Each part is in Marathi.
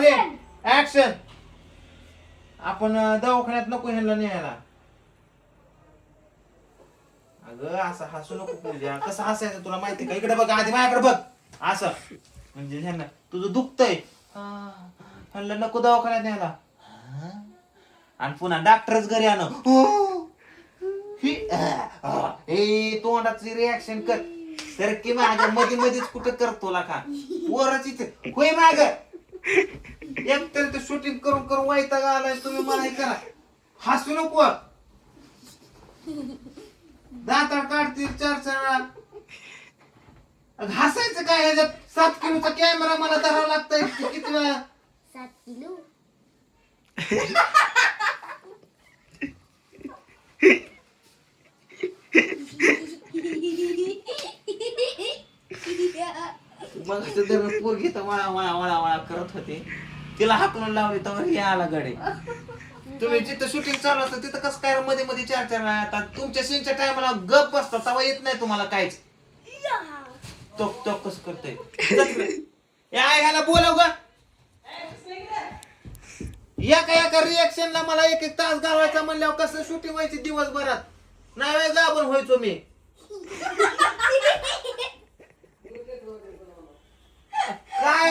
Rolling action. आपण दवाखान्यात नको ह्यांना न्यायला. अगं असं हसू नको पूजा. कसं हसायचं तुला माहिती का? इकडे बघ आधी माझ्याकडे बघ. असं म्हणजे ह्यांना तुझं दुखतंय ह्यांना नको दवाखान्यात न्यायला. आणि पुन्हा डॉक्टरच घरी आण. हे तोंडाची रिॲक्शन कर. तर की माग मध्ये मध्येच कुठं करतो ला का पोराचीच होय माग. एकतर ते शूटिंग करून करून वैताग आलाय. तुम्ही मला हे करा. हसू नको. दाता काढतील 4 वेळा. हसायचं काय ह्याच्यात? 7 किलोचा कॅमेरा मला धरावा लागतंय किती वेळा? 7 किलो. मग तर पोरगी तर वळा वळा वळा वळा करत होते. तिला हाकलून लावली तर हे आला गडे. तुम्ही जिथं शूटिंग चालू असतं तिथं कसं काय मध्ये मध्ये 4 वेळा येतात? तुमच्या सीनच्या टायमाला गप बसता तेव्हा येत नाही तुम्हाला काहीच. टोक टोक कसं करतोय ह्याला बोलव ग. एका रिएक्शनला मला 1-1 तास घालवायचा म्हणल्यावर कसं शूटिंग व्हायची दिवसभरात? नाही वेळ गाभण व्हायचो मी. काय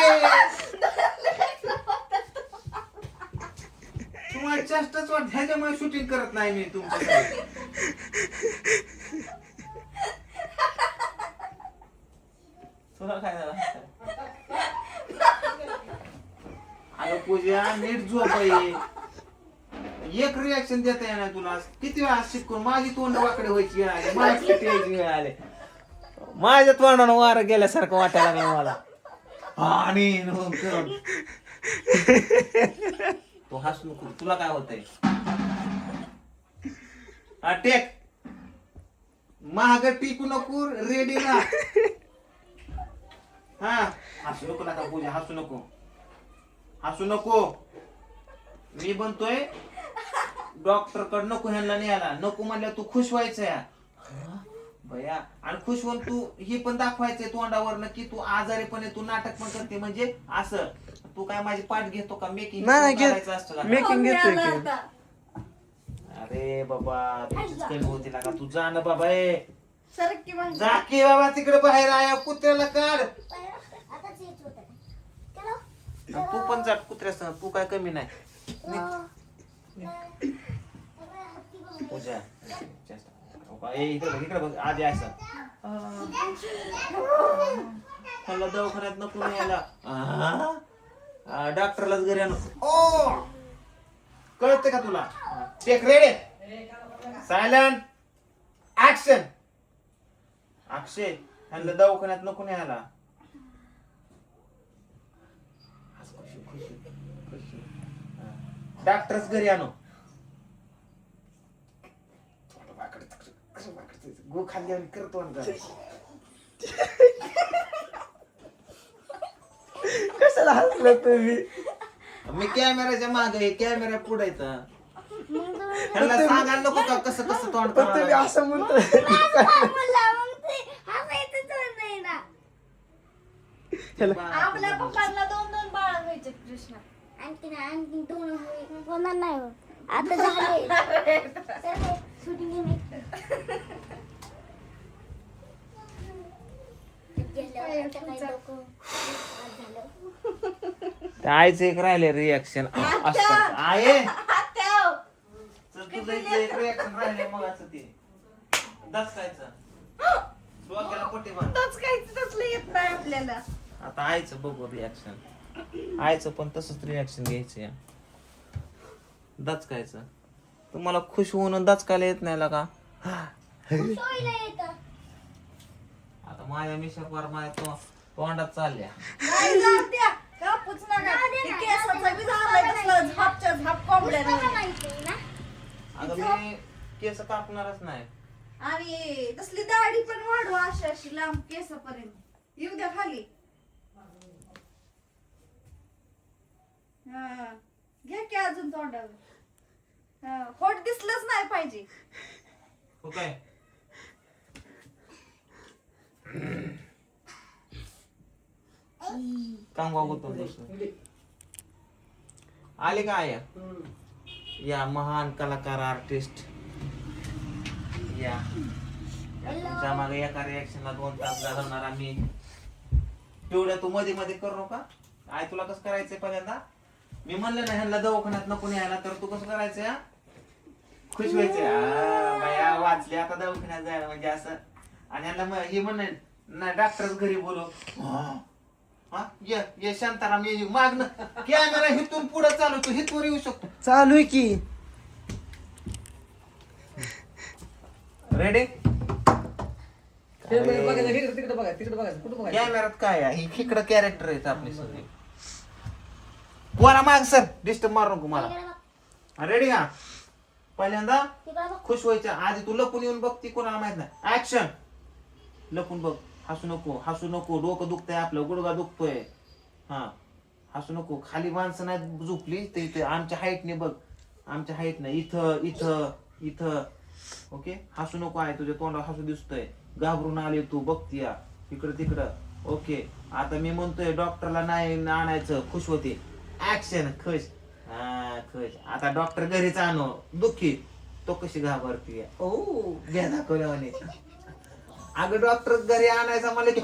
तुम्हाला चेष्टाच वाट ह्याच्यामुळे शूटिंग करत नाही मी तुमच्याकडे. तुला काय झालं? अगं पूजा नीट झोप आहे. एक रिॲक्शन देता येणार तुला. किती वेळा शिकून माझी तोंड वाकडे व्हायची वेळ आली. मला किती यायची वेळ आली. माझ्या तोंडानं वारं गेल्यासारखं वाटायला लागलं मला. आणि करून तू हसू नको. तुला काय होतंय? टेक महाग टिकू नको. रेडी ना. हा हसू नको नका पूजा. हसू नको. हसू नको. मी बनतोय डॉक्टर कडे नको ह्यांना न्यायला. नको म्हणल्या तू खुश व्हायचं या भया. आणि खुश होऊन तू हे पण दाखवायचंय तोंडावर की तू आजारीपणे तू नाटक पण करते. म्हणजे असं तू काय माझी पाठ घेतो का? मेकिंग करायचं असतं. मेकिंग घेतोय की. अरे बाबा तुझीच कमी होती लागा. तू जा ना बाबा. सरक की मग. जा की बाबा तिकडे बाहेर आया. कुत्र्याला काढ. आताच येत होतं. चलो. तू पण जा कुत्र्यासंग. तू काय कमी नाही. पूजा इकडे बघ आधी असं त्याला दवाखान्यात नको न्यायला. डॉक्टरलाच घरी आणू. कळतं का तुला? Take ready silent action. Akshay ह्यांना दवाखान्यात नको न्यायला. डॉक्टरच घरी आणू. गो खाल्ली करतो कशाला हसलं तुम्ही? मी कॅमेराच्या मागे कॅमेरा पुढायचा. ह्याला सांगायला नको का कसं कसं तोंड पण तुम्ही करावं? असं म्हणतो. आपल्या पप्पांना 2-2 बाळ व्हायचे कृष्णा. आणखीन 2 होणार नाही हो. आता झाले. शूटिंग आईच एक राहिले रिॲक्शन. आहे तुझं एक रिॲक्शन राहिले मग असं ते दसकायचं. डोक्याला पट्टी बांध. तोच काहीच तसलं येत नाही आपल्याला. आता आईचं बघू रिॲक्शन. आईचं पण तसंच रिॲक्शन घ्यायचं. दचकायचं. तुम्हाला खुश होऊन दचकायला येत नाही का? आता माझ्या मिशापार माझ्या तोंडात चालल्या. नाही जाऊ द्या. कापूच नका. हे केसाचं बी झालंय तसलं झापच्या झाप कोंबड्या नाही. अगं मी केस कापणारच नाही. आणि तसली दाढी पण वाढवा अशी लांब केसापर्यंत. येऊ द्या खाली. हा घ्या की अजून तोंडावर. होट दिसलंच नाही पाहिजे. हो काय? काम बघतो आले का आया या महान कलाकार आर्टिस्ट या तुमच्या मागे एका रिएक्शनला 2 तास घालवणार आम्ही. तेवढ्या तू मध्ये मध्ये करू नका. आय तुला कसं करायचंय पहिल्यांदा मी म्हणलं ना ह्यांना दवाखान्यात नको न्यायला तर तू कसं करायचंय हा? खुश व्हायचंय बाया वाचले आता दवाखान्यात जायला म्हणजे असं. आणि ह्यांना हे म्हण ना डॉक्टरच घरी बोलव. हा ये शांताराम ये मागणं कॅमेरा हिथून पुढे चालू तू हिथवर येऊ शकतो. चालू आहे की. रेडी तिकडे बघा कुठं बघायचं. कॅमेरात काय आहे इकडं कॅरेक्टर आहेत आपले सगळे. कोणा माग सर डिस्टर्ब मारू नको मला. रेडी का पहिल्यांदा खुश व्हायच्या आधी तू लपून येऊन बघ ती कोणाला माहित नाही. ऍक्शन लपून बघ. हसू नको डोकं दुखतंय आपलं गुडगा दुखतोय. हा हसू नको खाली माणसं नाही झोपली तर इथे आमच्या हाईटने बघ. आमच्या हाईटने इथं इथं इथं ओके. हसू नको आहे तुझ्या तोंडावर हसू दिसतोय. घाबरून आले तू बघतीया इकडं तिकडं ओके. आता मी म्हणतोय डॉक्टरला नाही आणायचं खुश होते. ऍक्शन खुश. हा खुश. आता डॉक्टर घरीच आणू दुःखी तो कशी घाबरतीये. घ्या दाखवल्याने. अगं डॉक्टर घरी आणायचा मला की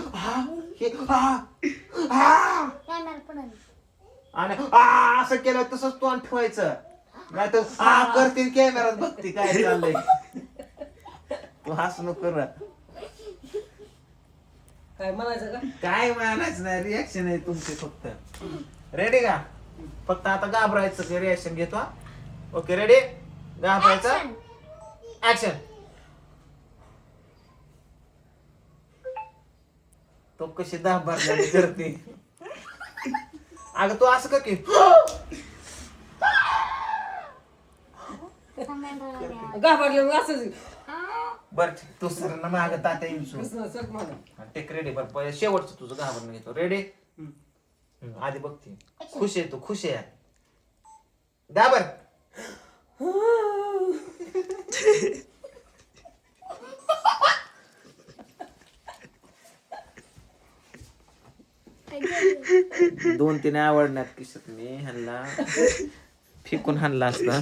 आणि असं केलं तसंच तोंड ठेवायचं नाही तर करते कॅमेरात बघते काय चाललंय. तू हसू नको कर. काय म्हणायचं का? काय म्हणायचं नाही रिॲक्शन आहे तुमचे फक्त. रेडी का फक्त आता घाबरायचं रिॲक्शन घेतो. ओके रेडी घाबरायचं ऍक्शन. तो कशी दाबारल्याने करते. अगं तू असं कर की घाबरलं असंच. बर तू सर ना माग तात्या येऊन सर मला टेक रेडी बर शेवटचं तुझं घाबरून घेतो. रेडी आधी बघते. खुश आहे तू खुश आहे घाबर. दोन तीन आवडण्यात किशोर मी ह्यांना फेकून हाणला असता.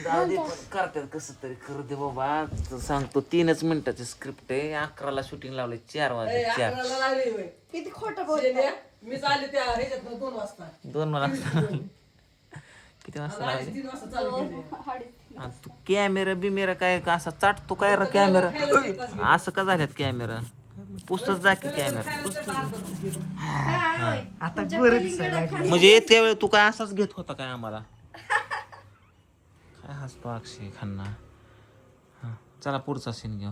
जाऊ दे पण करतात कसं तरी करू दे बाबा. सांगतो 3च मिनिटाची स्क्रिप्ट आहे. 11ला शूटिंग लावले 4 वाजता. 4 किती खोटं बोलते. मी चालले त्या ह्याच्यात 2 वाजता. 2 वाजता किती वाजता लावले. 3 वाजता चालू केले. आणि तू कॅमेरा बिमेरा काय असा चाटतो काय रे कॅमेरा. असं का झाल्यात कॅमेरा पुस्तक जा की कॅमेरा आता बरं दिसायला लागलं. म्हणजे त्यावेळी तू काय असाच घेत होता काय आम्हाला. काय हसतो अक्षय खन्ना. चला पुढचा सीन घेऊ.